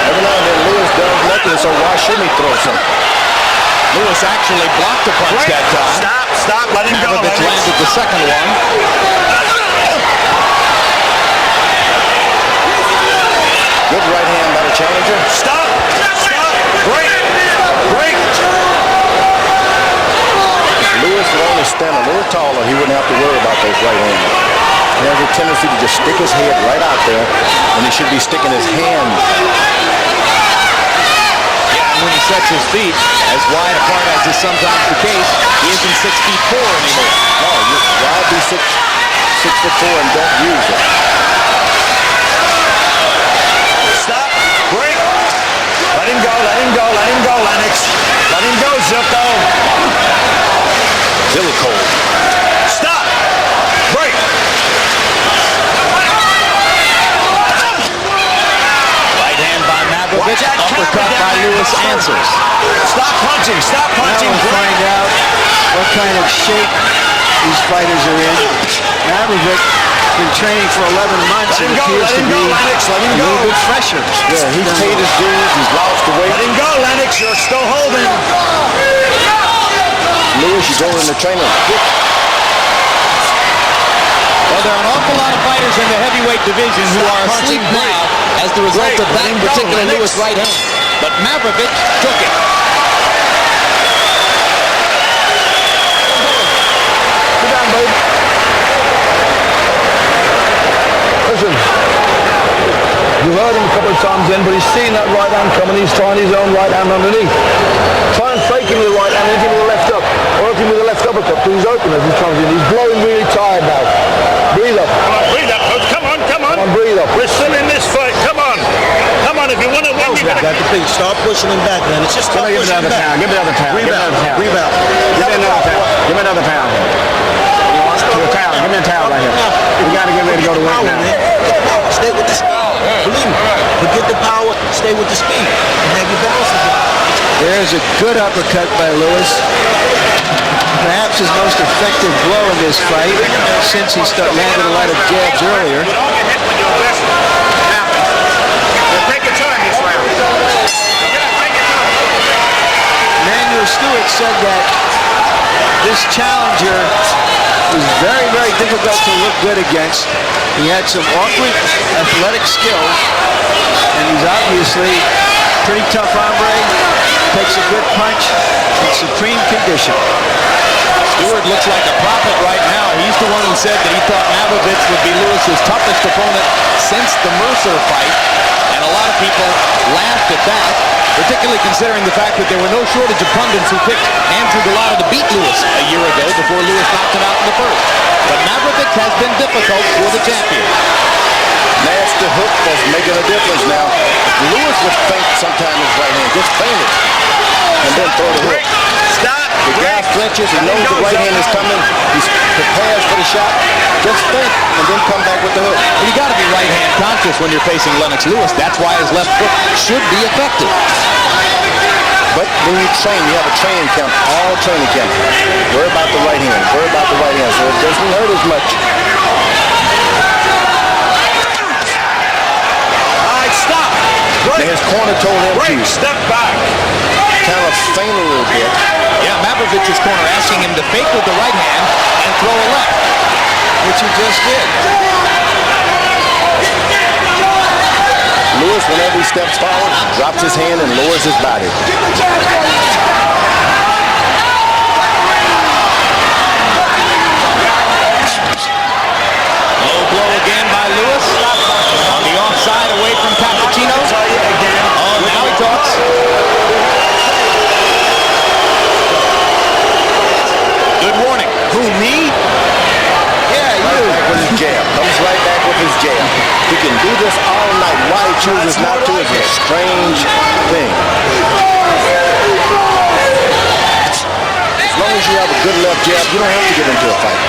Every now and then Lewis does nothing, so why shouldn't he throw something? Lewis actually blocked the punch that time. Stop. Let him go. Mavrovic landed the second one. Good right hand by the challenger. Stop. Break. Lewis would only stand a little taller. He wouldn't have to worry about those right hands. He has a tendency to just stick his head right out there, and he should be sticking his hand. When he sets his feet as wide apart as is sometimes the case, he isn't 6'4" anymore. No, why be 6'4" and don't use it? Stop. Break. Let him go, Lennox. Let him go, Zeljko. Zeljko. Stop. Break. Right hand by Mavrovic. Uppercut by Lewis answers. Stop punching. Now we'll find out what kind of shape these fighters are in. Mavrovic been training for 11 months and appears to be a little bit fresher. Yeah, he's paid his dues. He's lost the weight. Let him go, Lennox. You're still holding. Lewis, you go in the training. Well, there are an awful lot of fighters in the heavyweight division who are asleep now as the result of that particular Lewis right hand. But Mavrovic took it. Sit down, babe. Listen, you've heard him a couple of times in, but he's seen that right hand coming. He's trying his own right hand underneath. Try and fake him with the right hand and hit him with the left up. Or hit him with the left uppercut till he's open as he's trying to do. He's blowing really tired now. Breathe up. Come on, breathe up, coach. Come on. Come on, breathe up. We're still in this fight. Come on. If you want to win close now. Got the feet. Start pushing him back, man. It's just start Give me pushing him another back. pound. Give me another pound. Rebound. Rebound. Give me another pound. Give me another pound. Give me a towel. Give me a towel right here. We got to get ready to go to work now. Stay with the speed. Believe me. Forget the power. Stay with the speed. And have your balance again. There's a good uppercut by Lewis. Perhaps his most effective blow in this fight since he landed a lot of jabs earlier. You don't get hit when you're aggressive. Now, take a turn this round. Take a turn. Manuel Stewart said that this challenger was very, very difficult to look good against. He had some awkward athletic skills, and he's obviously pretty tough hombre, takes a good punch, in supreme condition. Stewart looks like a prophet right now. He's the one who said that he thought Mavrovic would be Lewis's toughest opponent since the Mercer fight, and a lot of people laughed at that, particularly considering the fact that there were no shortage of pundits who picked Andrew Golota to beat Lewis a year ago before Lewis knocked him out in the first. But Mavrovic has been difficult for the champion. Nasty hook was making a difference now. Lewis would feint sometime his right hand. Just feint it. And then throw the hook. Stop. The guy flinches. He knows the right hand is coming. He prepares for the shot. Just feint and then come back with the hook. Well, you got to be right-hand conscious when you're facing Lennox Lewis. That's why his left foot should be effective. But when you train, you have a training camp, all training camp. Worry about the right hand. Worry about the right hand. So it doesn't hurt as much. Stop. Now his corner told him to Step back. kind of feint a little bit. Yeah, Mavrovic's corner asking him to fake with the right hand and throw a left, Which he just did. Lewis, whenever he steps forward, drops his hand and lowers his body. Low blow again by Lewis. On the offside away from Cappuccino. Oh, now he talks. Good warning. Who, me? Yeah, you. With his jab. Comes right back with his jab. He can do this all night. Why he chooses not to is a strange thing. As long as you have a good left jab, you don't have to get into a fight.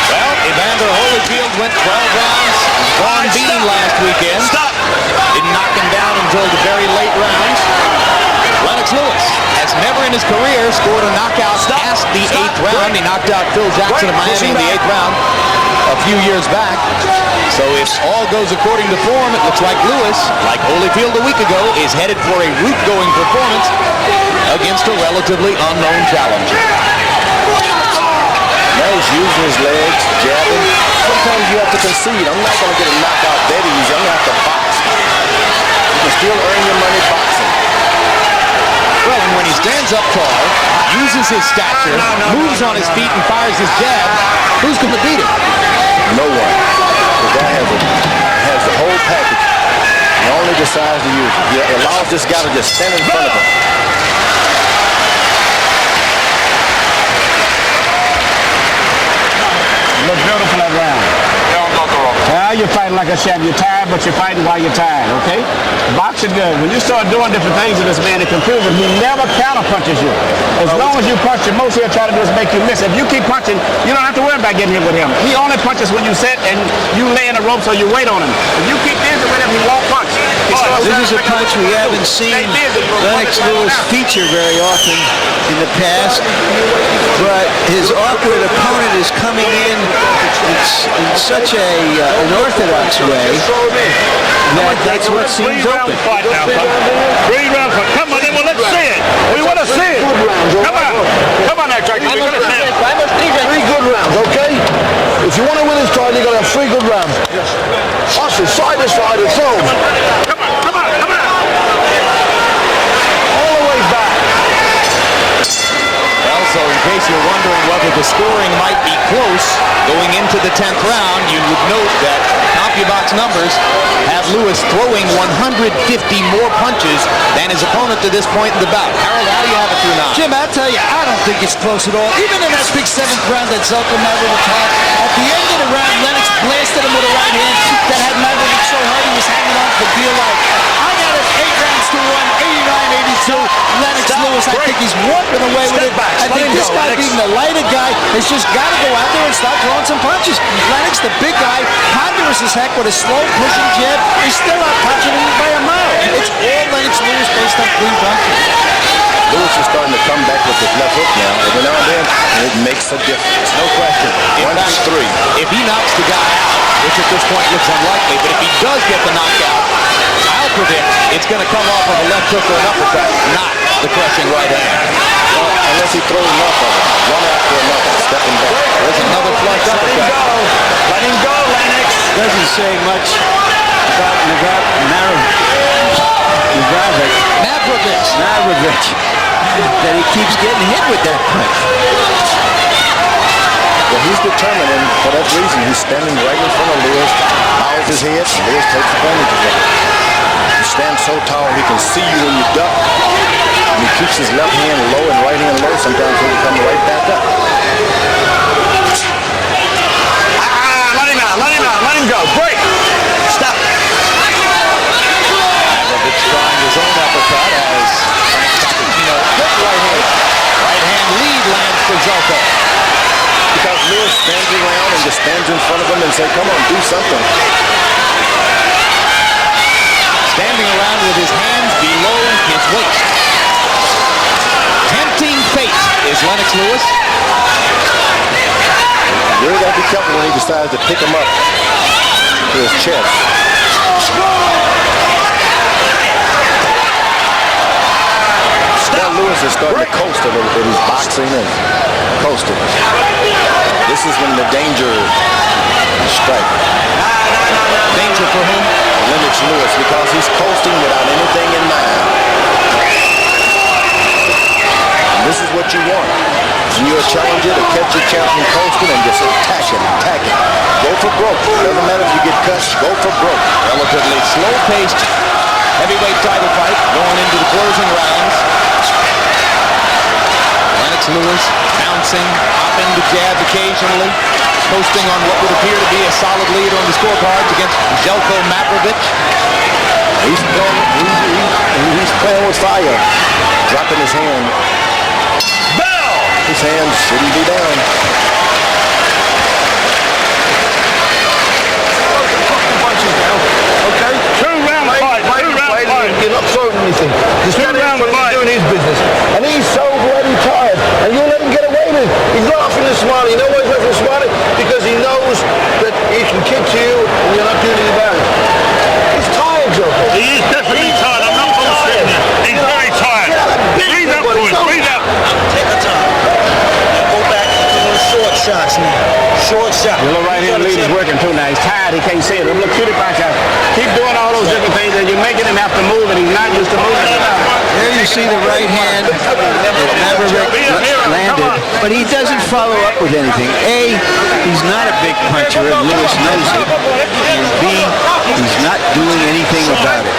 Well, Evander Holyfield went 12 rounds. Vaughn Bean last weekend. Didn't knock him down until the very late rounds. Lennox Lewis has never in his career scored a knockout past the 8th round. He knocked out Phil Jackson of Miami in the 8th round a few years back. So if all goes according to form, it looks like Lewis, like Holyfield a week ago, is headed for a route-going performance against a relatively unknown challenger. Now he's using his legs, jabbing. Sometimes you have to concede. I'm not going to get a knockout that easy. I'm going to have to box. You can still earn your money boxing. Well, and when he stands up tall, uses his stature, moves on his feet and fires his jab, who's going to beat him? No one. The guy has the whole package. He only decides to use it. He allows this guy to just stand in front of him. Look beautiful that round. Well, you're fighting like I said. You're tired, but you're fighting while you're tired, okay? Boxing good. When you start doing different things to this man, it confuses him. He never counter-punches you. As long as you punch him, most he'll try to do is make you miss. If you keep punching, you don't have to worry about getting hit with him. He only punches when you sit and you lay in the rope so you wait on him. If you keep dancing with him, he won't punch. This is a punch we haven't seen Lennox Lewis feature very often in the past, but his awkward opponent is coming in such an orthodox way that that's what seems open. 3-round fight. Come on, then, well, let's see it. We want to see it. Come on. Come on, Jack. We're going to see it. 3 good rounds, okay? If you want to win this fight, you got to have 3 good rounds. Watch it, side to side, and throw. Come on, come on, come on. All the way back. Well, so in case you're wondering whether the scoring might be close going into the 10th round, you would note that CompuBox numbers have Lewis throwing 150 more punches than his opponent to this point in the bout. Harold, how do you have it through now? Jim, I'll tell you, I don't think it's close at all. Even in that big 7th round that Zeljko Mavrovic had, at the end of the round, Lennox blasted him with a right hand that had Mavrovic so hard he was hanging on for dear life. I got it I think he's walking away with it. I think this guy being the lighter guy has just got to go out there and start throwing some punches. Lennox, the big guy, ponderous as heck with a slow pushing jab, he's still out punching him by a mile. It's all Lennox Lewis based on clean punches. Lewis is starting to come back with his left hook now. Every now and then, and it makes a difference. No question. One, two, three. If he knocks the guy out, which at this point looks unlikely, but if he does get the knockout, I'll predict it's going to come off of a left hook or an uppercut, not the crushing right hand. Well, unless he throws enough of it. One after another, stepping back. There's another flush uppercut. Let him go, Lennox. Doesn't say much about Mavrovic, that he keeps getting hit with that punch. Well, he's determined, and for that reason, he's standing right in front of Lewis, bows his head, and Lewis takes advantage of it. He stands so tall, he can see you when you duck, and he keeps his left hand low and right hand low. Sometimes he'll come right back up. Let him go. Break. Stop. Mavrovic trying his own uppercut as Frank Sabatino hit right hand. Right hand lead lands for Zeljko. Because Lewis stands around and just stands in front of him and says, come on, do something. Standing around with his hands below his waist. Tempting fate is Lennox Lewis. You really got to be careful when he decides to pick him up to his chest. Now Lewis is starting to coast a little bit. He's boxing and coasting. This is when the danger strikes. Danger for whom? Lennox Lewis, because he's coasting without anything in mind. And this is what you want. When you're a challenger to catch your champion coasting and just attack him. Go for broke. Doesn't matter if you get cut, go for broke. Relatively slow-paced heavyweight title fight going into the closing rounds. Lennox Lewis bouncing, hopping the jab occasionally, posting on what would appear to be a solid lead on the scorecards against Zeljko Mavrovic. He's playing with fire. Dropping his hand. Bell! His hand shouldn't be down. Punches now. Okay? Two-round fight. You're not throwing anything. Just Two-round fight. doing his business. And he's so bloody tired. And you let him get away with it. He's laughing and smiling. You know why he's laughing and smiling? Because he knows that he can kick you and you're not doing anything about it. He's tired, Joe. He is definitely tired. I'm not bullshitting you. He's very tired. Breathe up, boys. Breathe up. Take your time. Go back to doing short shots now. Short shot. The little right hand lead is working too now. He's tired. He can't see it. Look, shoot it back out. Keep doing all those different things and you're making him have to move and he's not used to moving. There you see the right hand that Mavrovic landed, but he doesn't follow up with anything. A, he's not a big puncher, and Lewis knows it. And B, he's not doing anything about it.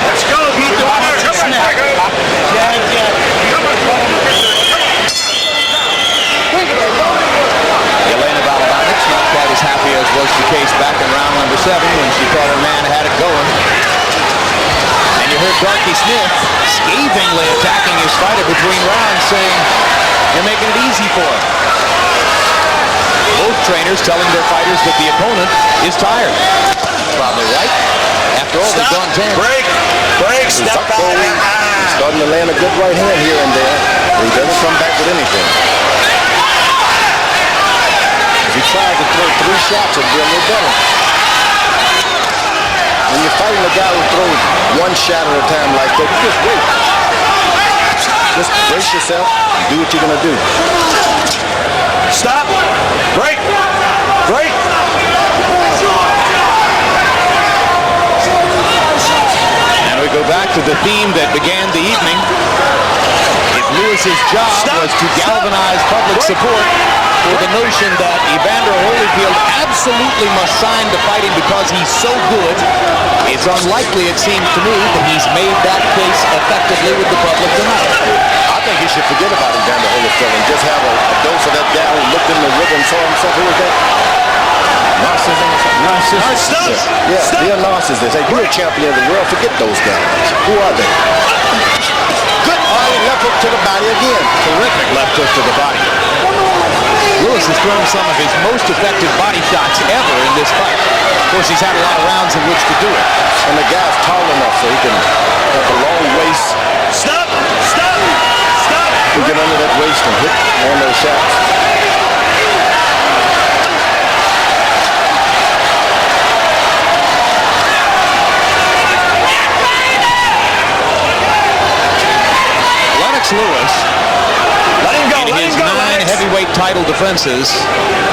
Let's go. Elena Balabanic's not quite as happy as was the case back in round number 7 when she thought her man had it going. And you heard Darky Smith scathingly attacking his fighter between rounds, saying, you're making it easy for him. Both trainers telling their fighters that the opponent is tired. Probably right. After all, they've gone 10. Break, step He's out. starting to land a good right hand here and there. But he doesn't come back with anything. If he tried to throw 3 shots, it'd be a little better. When you're fighting a guy who throws 1 shot at a time like that, you just wait. Just brace yourself and do what you're going to do. Stop. Break. And we go back to the theme that began the evening. If Lewis's job was to galvanize public support for the notion that Evander Holyfield absolutely must sign to fight him because he's so good, it's unlikely, it seems to me, that he's made that case effectively with the public tonight. I think he should forget about Evander Holyfield and just have a dose of that guy who looked in the river and saw himself. Who was that? Narcissist. Yeah, they're narcissists. Hey, you're a champion of the world. Forget those guys. Who are they? Good left hook to the body again. Terrific left hook to the body. Lewis has thrown some of his most effective body shots ever in this fight. Of course, he's had a lot of rounds in which to do it. And the guy's tall enough so he can have a long waist. Stop! Stop! Stop! He can get under that waist and hit one of those shots. Lennox Lewis, in his 9 heavyweight title defenses,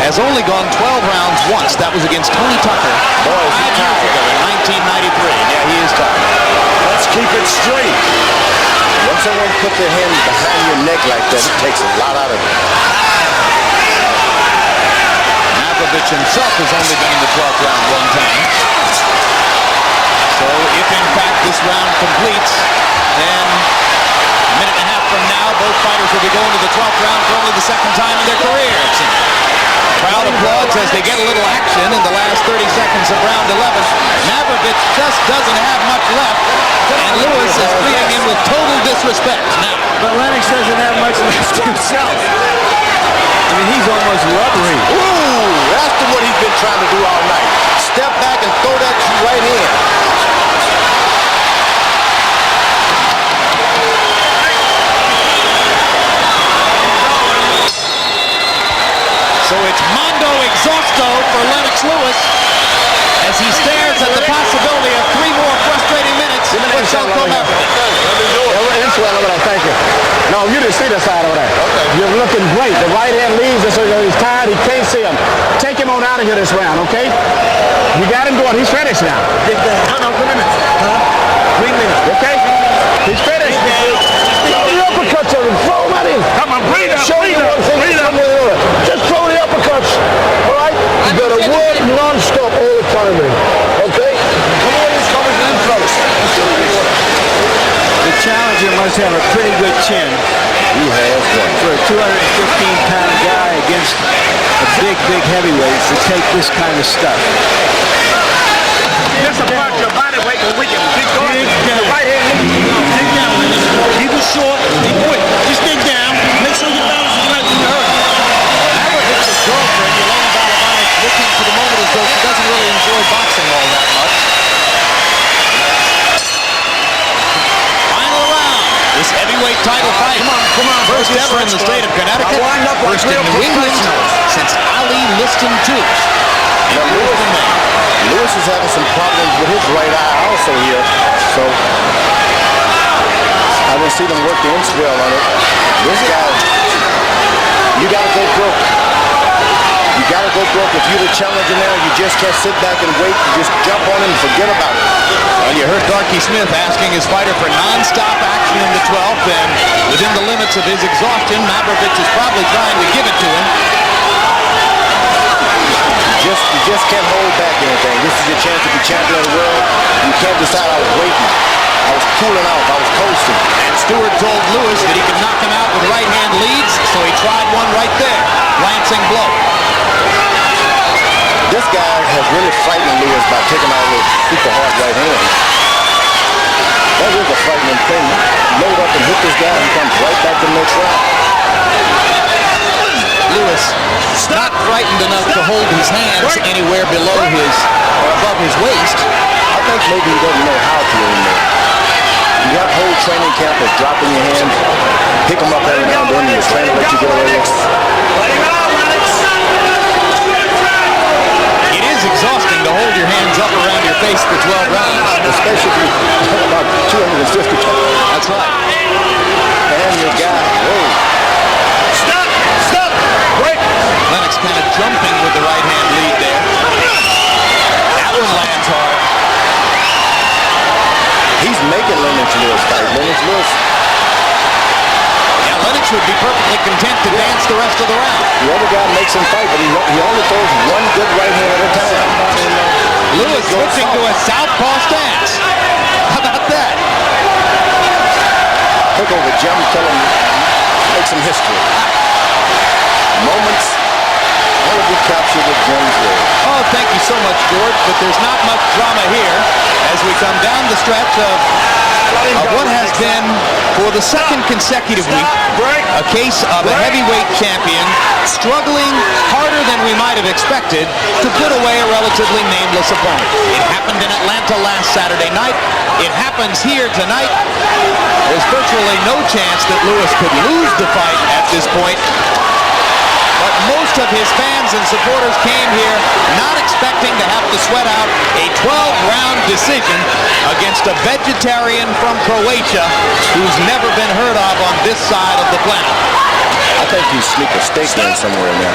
has only gone 12 rounds once. That was against Tony Tucker 5 years ago in 1993. Yeah, he is tough. Let's keep it straight. When someone puts their hand behind your neck like that, it takes a lot out of it. Mavrovic himself has only been in the 12th round one time. So if in fact this round completes, then a minute and a half from now, both fighters will be going to the 12th round for only the second time in their careers. Crowd applauds as they get a little action in the last 30 seconds of round 11. Mavrovic just doesn't have much left, and Lewis is treating him with total disrespect now. But Lennox doesn't have much left himself. I mean, he's almost rubbery. Ooh, that's what he's been trying to do all night. Step back and throw that right in. So it's Mondo Exhausto for Lennox Lewis as he stares at the possibility of 3 more frustrating minutes for Zeljko Mavrovic. Thank you. No, you didn't see the side over there. Okay. You're looking great. The right hand leaves us, so he's tired. He can't see him. Take him on out of here this round, okay? You got him going. He's finished now. No, 3 minutes. 3 minutes. Okay? He's finished. Throw the uppercuts on him. Throw him out in. Come on, breathe out. Breathe out. Just throw the uppercuts. All right? You got to work non-stop all the time, man. Okay? Come on, he's coming in close. The challenger must have a pretty good chin. He has one. For a 215-pound guy against a big heavyweight to take this kind of stuff. Just about your body weight and we can dig going. Right hand. Dig down. Keep it short. Be quick. Just dig down. Make sure your balance is right in the earth. Mavrovic's girlfriend, Yelena Balabanov, looking for the moment as though she doesn't really enjoy boxing all that much. Final round. This heavyweight title fight. Come on. First ever in the state of Connecticut. First in New England since Ali Liston II. Lewis is having some problems with his right eye also here. So I will see them work the inch well on it. This guy, you got to go broke. You got to go broke. If you're the challenger now, you just can't sit back and wait. You just jump on him and forget about it. Well, you heard Darky Smith asking his fighter for non-stop action in the 12th, and within the limits of his exhaustion, Mavrovic is probably trying to give it to him. You just can't hold back anything. This is your chance to be champion of the world. You can't decide I was waiting. I was cooling off. I was coasting. And Stewart told Lewis that he could knock him out with right-hand leads, so he tried one right there. Glancing blow. This guy has really frightened Lewis by taking out those super hard right hands. That is a frightening thing. Load up and hit this guy, he comes right back to the next round. Lewis not frightened enough to hold his hands anywhere below his or above his waist. I think maybe he doesn't know how to anymore. You got whole training camp of dropping your hands, pick them up every now and then, and you're trying to let you get away with it. It is exhausting to hold your hands up around your face for 12 rounds. Especially if you're about 250 pounds. That's right. And your guy, whoa. Stop! Break! Lennox kind of jumping with the right-hand lead there. That one lands hard. He's making Lennox Lewis fight. Lennox Lewis. Yeah, Lennox would be perfectly content to dance the rest of the round. The other guy makes him fight, but he only throws one good right hand at a time. Lewis switching to a southpaw stance. How about that? Took over Jim, tell him, make some history. Moments only be captured with Jim's word. Oh, thank you so much, George, but there's not much drama here as we come down the stretch of what has been For the second consecutive week, a case of a heavyweight champion struggling harder than we might have expected to put away a relatively nameless opponent. It happened in Atlanta last Saturday night. It happens here tonight. There's virtually no chance that Lewis could lose the fight at this point. But most of his fans and supporters came here not expecting to have to sweat out a 12-round decision against a vegetarian from Croatia who's never been heard of on this side of the planet. I think he sneaked a steak in somewhere in there.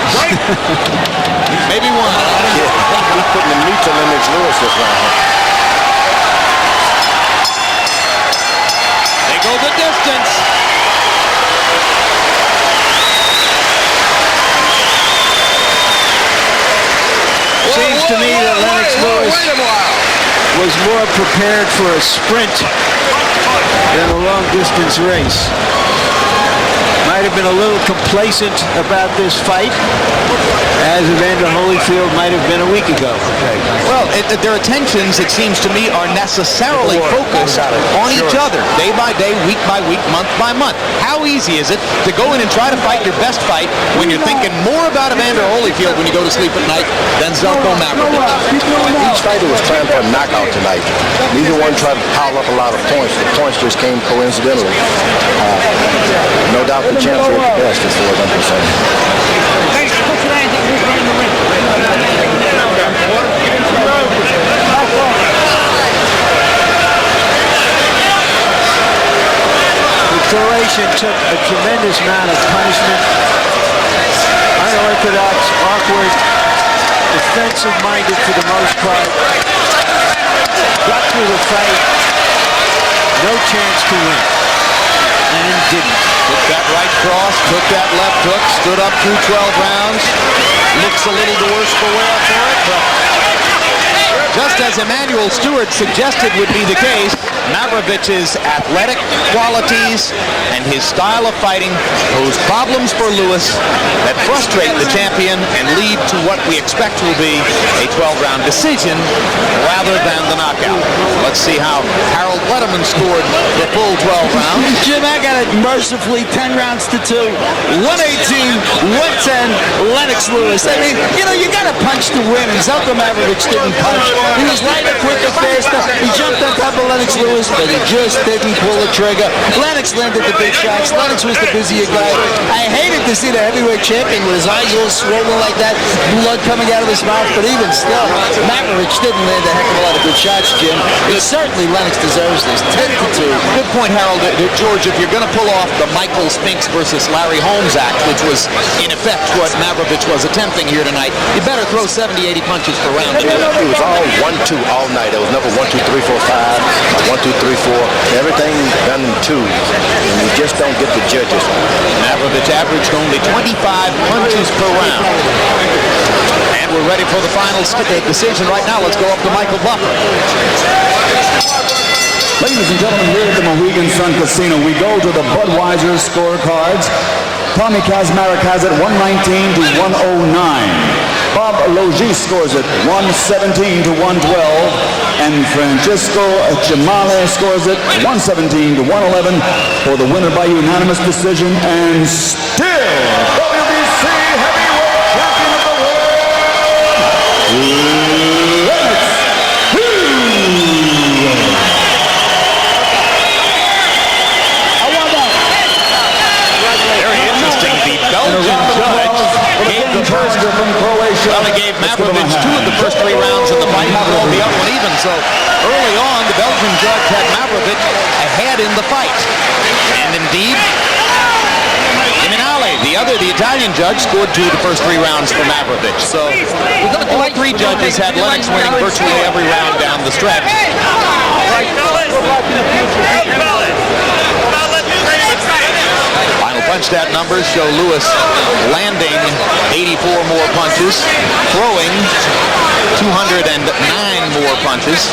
Maybe one. Yeah, he's putting the meat to Lennox Lewis this round. They go the distance. Seems to me that Lennox Lewis was more prepared for a sprint than a long-distance race. Might have been a little complacent about this fight, as Evander Holyfield might have been a week ago. Well, their attentions, it seems to me, are necessarily focused on each other, day by day, week by week, month by month. How easy is it to go in and try to fight your best fight when you're thinking more about Evander Holyfield when you go to sleep at night than Zeljko Mavrovic? Each fighter was trying for a knockout tonight. Neither one tried to pile up a lot of points. The points just came coincidentally. No doubt the champs are at the best as far as I'm concerned. The Croatian took a tremendous amount of punishment. Unorthodox, awkward, defensive-minded for the most part. Got through the fight. No chance to win. And didn't. Took that right cross, took that left hook, stood up through 12 rounds. Looks a little the worse for wear for it, but just as Emmanuel Stewart suggested would be the case, Mavrovic's athletic qualities and his style of fighting pose problems for Lewis that frustrate the champion and lead to what we expect will be a 12-round decision rather than the knockout. Let's see how Harold Letterman scored the full 12 rounds. Jim, I got it mercifully 10 rounds to 2. 118, 110, Lennox Lewis. I mean, you know, you got to punch to win, and Zeljko Mavrovic didn't punch. He was lighter, quicker, faster. He jumped on top of Lennox Lewis, but he just didn't pull the trigger. Lennox landed the big shots. Lennox was the busier guy. I hated to see the heavyweight champion with his eyes all swollen like that, blood coming out of his mouth, but even still, Mavrovic didn't land a heck of a lot of good shots, Jim. And certainly Lennox deserves this. 10-2. Good point, Harold. George, if you're going to pull off the Michael Spinks versus Larry Holmes act, which was in effect what Mavrovic was attempting here tonight, you better throw 70, 80 punches per round. It was all 1-2 all night. There was never 1, 2, 3, 4, 5, 1, 2, 3, 4. Everything done in 2. And you just don't get the judges. Mavrovic averaged only 25 punches per round. And we're ready for the final decision right now. Let's go up to Michael Buffer. Ladies and gentlemen, here at the Mohegan Sun Casino, we go to the Budweiser scorecards. Tommy Kazmarek has it 119 to 109. Bob Logis scores it 117 to 112. And Francisco Chimale scores it 117 to 111 for the winner by unanimous decision and still WBC heavyweight champion of the world, Lennox. Very interesting. The Belgian judge gave the first from Croatia. Well, he gave Mavrovic 2 of the first 3 rounds in the fight, and called the other one even. So early on, the Belgian judge had Mavrovic ahead in the fight. And indeed, Iminale, the Italian judge, scored 2 of the first 3 rounds for Mavrovic. So all 3 judges had Lennox winning virtually every round down the stretch. Final punch punch stat numbers show Lewis landing 84 more punches, throwing 209 more punches,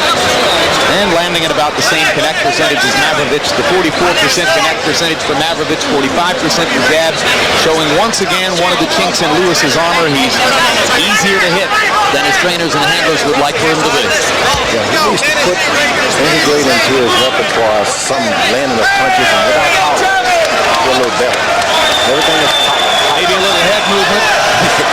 and landing at about the same connect percentage as Mavrovic. The 44% connect percentage for Mavrovic, 45% for jabs, showing once again one of the chinks in Lewis's armor. He's easier to hit than his trainers and handlers would like for him to be. Yeah, he needs to integrate into his repertoire some landing of punches and without power. A little better. Everything is tight. Maybe a little head movement,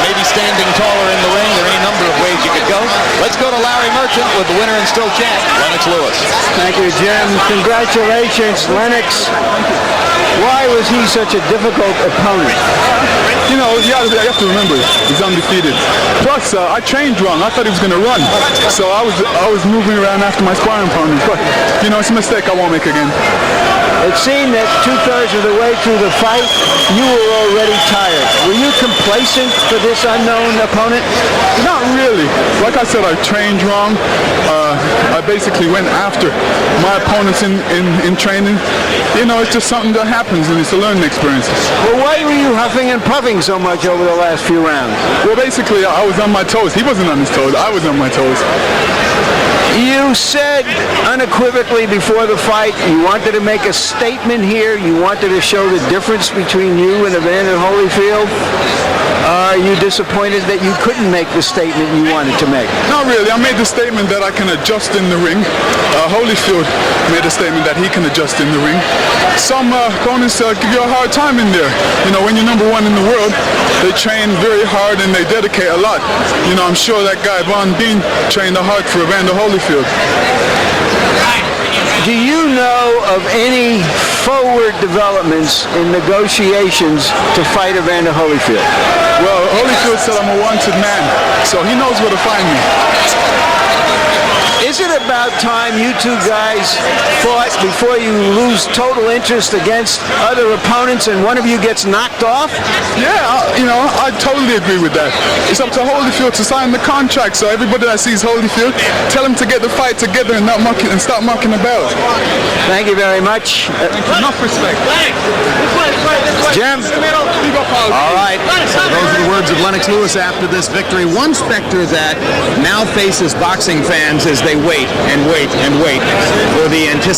maybe standing taller in the ring. There are any number of ways you could go. Let's go to Larry Merchant with the winner and still champ, Lennox Lewis. Thank you, Jim. Congratulations, Lennox. Why was he such a difficult opponent? You know, you have to remember, he's undefeated. Plus, I trained wrong. I thought he was going to run. So I was moving around after my sparring opponents. But, you know, it's a mistake I won't make again. It seemed that 2/3 of the way through the fight, you were already tired. Were you complacent for this unknown opponent? Not really. Like I said, I trained wrong. I basically went after my opponents in training. You know, it's just something that happens, and it's a learning experience. Well, why were you huffing and puffing so much over the last few rounds? Well, basically, I was on my toes. He wasn't on his toes. I was on my toes. You said unequivocally before the fight you wanted to make a statement here. You wanted to show the difference between you and Evander Holyfield. Are you disappointed that you couldn't make the statement you wanted to make? Not really. I made the statement that I can adjust in the ring. Holyfield made a statement that he can adjust in the ring. Some opponents give you a hard time in there. You know, when you're number one in the world, they train very hard and they dedicate a lot. You know, I'm sure that guy Von Bean trained hard for Evander Holyfield. Do you know of any forward developments in negotiations to fight Evander Holyfield? Well, Holyfield said I'm a wanted man, so he knows where to find me. Is it about time you two guys fought before you lose total interest against other opponents and one of you gets knocked off? Yeah, I totally agree with that. It's up to Holyfield to sign the contract, so everybody that sees Holyfield, tell him to get the fight together and stop mucking about. Thank you very much. Enough respect. Jim? All right, so those are the words of Lennox Lewis after this victory. One specter that now faces boxing fans as they wait and wait and wait for the anticipated